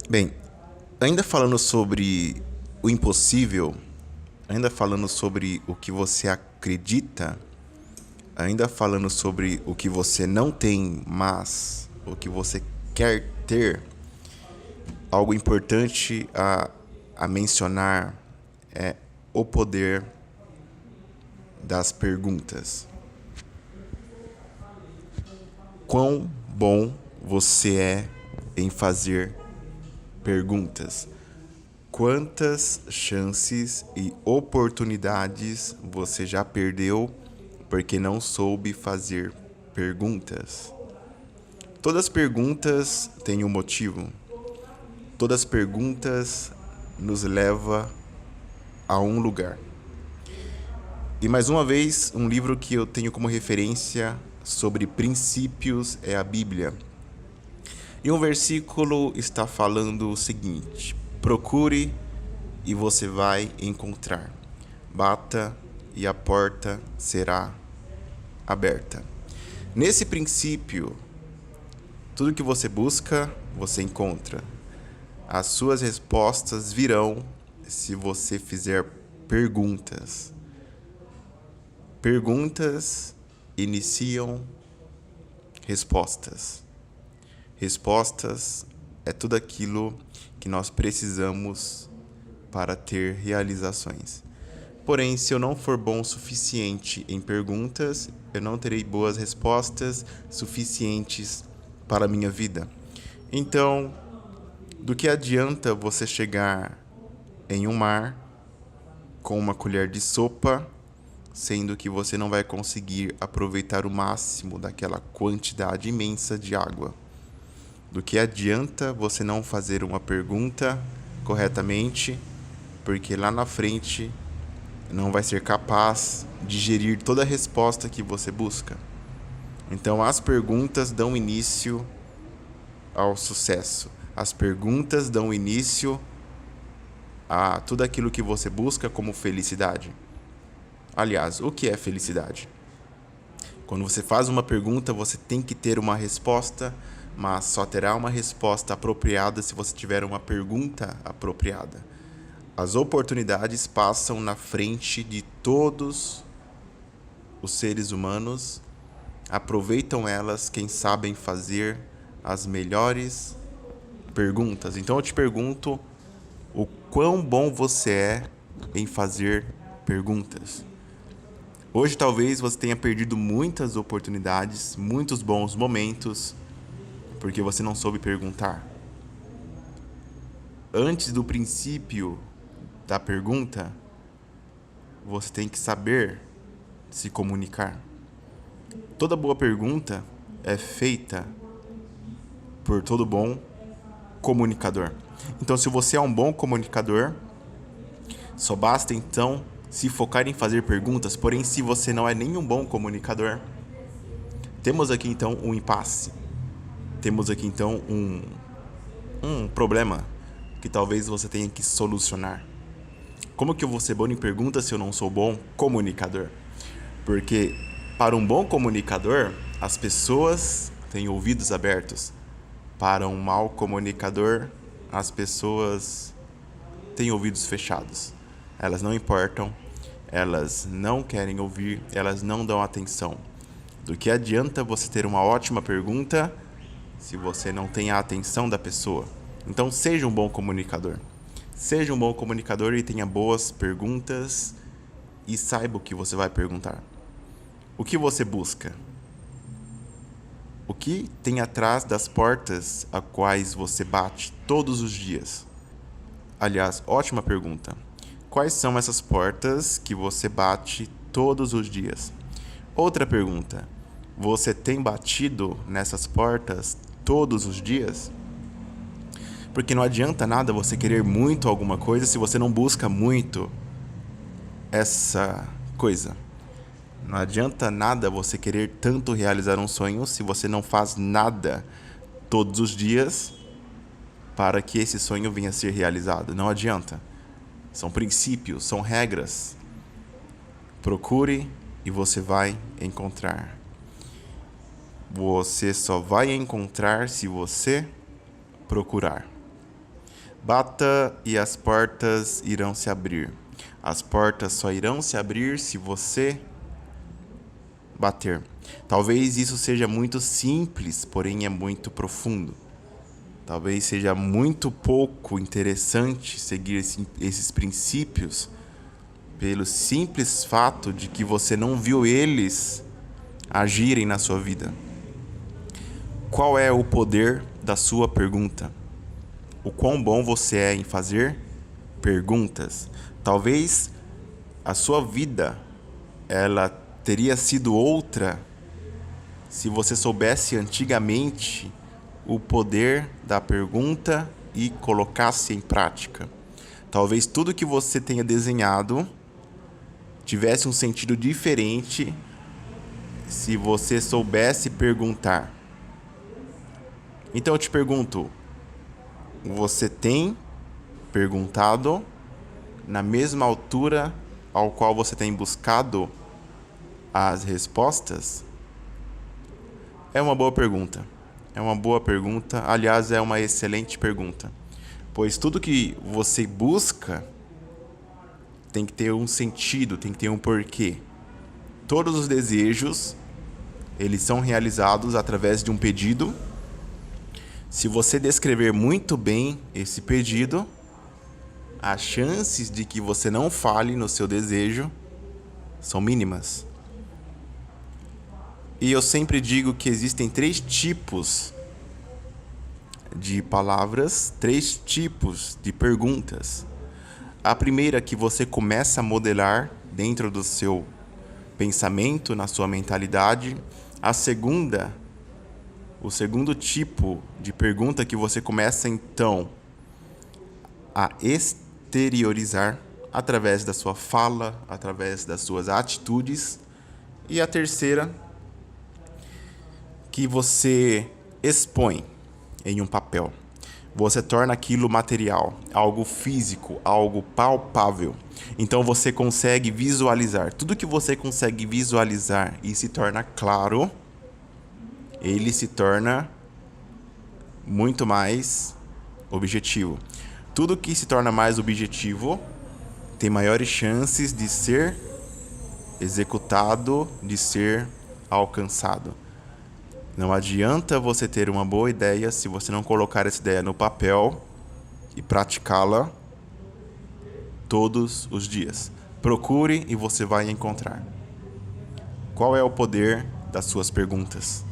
Bem, ainda falando sobre o impossível, ainda falando sobre o que você acredita, ainda falando sobre o que você não tem, mas o que você quer ter, algo importante a mencionar é o poder das perguntas. Quão bom você é em fazer perguntas? Quantas chances e oportunidades você já perdeu porque não soube fazer perguntas? Todas as perguntas têm um motivo. Todas as perguntas nos levam a um lugar. E mais uma vez, um livro que eu tenho como referência sobre princípios é a Bíblia. E um versículo está falando o seguinte: procure e você vai encontrar. Bata e a porta será aberta. Nesse princípio, tudo que você busca, você encontra. As suas respostas virão se você fizer perguntas. Perguntas iniciam respostas. Respostas é tudo aquilo que nós precisamos para ter realizações. Porém, se eu não for bom o suficiente em perguntas, eu não terei boas respostas suficientes para a minha vida. Então, do que adianta você chegar em um mar com uma colher de sopa, sendo que você não vai conseguir aproveitar o máximo daquela quantidade imensa de água? Do que adianta você não fazer uma pergunta corretamente, porque lá na frente não vai ser capaz de gerir toda a resposta que você busca. Então, as perguntas dão início ao sucesso. As perguntas dão início a tudo aquilo que você busca como felicidade. Aliás, o que é felicidade? Quando você faz uma pergunta, você tem que ter uma resposta, mas só terá uma resposta apropriada se você tiver uma pergunta apropriada. As oportunidades passam na frente de todos os seres humanos, aproveitam elas quem sabem fazer as melhores perguntas. Então eu te pergunto, o quão bom você é em fazer perguntas? Hoje talvez você tenha perdido muitas oportunidades, muitos bons momentos, porque você não soube perguntar. Antes do princípio da pergunta, você tem que saber se comunicar. Toda boa pergunta é feita por todo bom comunicador. Então, se você é um bom comunicador, só basta então se focar em fazer perguntas. Porém, se você não é nenhum bom comunicador, temos aqui então um impasse. Temos aqui então um problema que talvez você tenha que solucionar. Como que eu vou ser bom em perguntas se eu não sou bom comunicador? Porque para um bom comunicador, as pessoas têm ouvidos abertos. Para um mau comunicador, as pessoas têm ouvidos fechados. Elas não importam, elas não querem ouvir, elas não dão atenção. Do que adianta você ter uma ótima pergunta se você não tem a atenção da pessoa? Então, seja um bom comunicador. Seja um bom comunicador e tenha boas perguntas e saiba o que você vai perguntar. O que você busca? O que tem atrás das portas a quais você bate todos os dias? Aliás, ótima pergunta. Quais são essas portas que você bate todos os dias? Outra pergunta. Você tem batido nessas portas todos os dias? Porque não adianta nada você querer muito alguma coisa se você não busca muito essa coisa. Não adianta nada você querer tanto realizar um sonho se você não faz nada todos os dias para que esse sonho venha a ser realizado. Não adianta. São princípios, são regras. Procure e você vai encontrar. Você só vai encontrar se você procurar. Bata e as portas irão se abrir. As portas só irão se abrir se você bater. Talvez isso seja muito simples, porém é muito profundo. Talvez seja muito pouco interessante seguir esses princípios pelo simples fato de que você não viu eles agirem na sua vida. Qual é o poder da sua pergunta? O quão bom você é em fazer perguntas? Talvez a sua vida ela teria sido outra se você soubesse antigamente o poder da pergunta e colocasse em prática. Talvez tudo que você tenha desenhado tivesse um sentido diferente se você soubesse perguntar. Então eu te pergunto, você tem perguntado na mesma altura ao qual você tem buscado as respostas? É uma boa pergunta. É uma boa pergunta. Aliás, é uma excelente pergunta. Pois tudo que você busca tem que ter um sentido, tem que ter um porquê. Todos os desejos, eles são realizados através de um pedido. Se você descrever muito bem esse pedido, as chances de que você não fale no seu desejo são mínimas. E eu sempre digo que existem 3 tipos de palavras, 3 tipos de perguntas. A primeira que você começa a modelar dentro do seu pensamento, na sua mentalidade. A segunda, o segundo tipo de pergunta que você começa então a exteriorizar através da sua fala, através das suas atitudes. E a terceira, que você expõe em um papel. Você torna aquilo material, algo físico, algo palpável. Então você consegue visualizar. Tudo que você consegue visualizar e se torna claro, ele se torna muito mais objetivo. Tudo que se torna mais objetivo tem maiores chances de ser executado, de ser alcançado. Não adianta você ter uma boa ideia se você não colocar essa ideia no papel e praticá-la todos os dias. Procure e você vai encontrar. Qual é o poder das suas perguntas?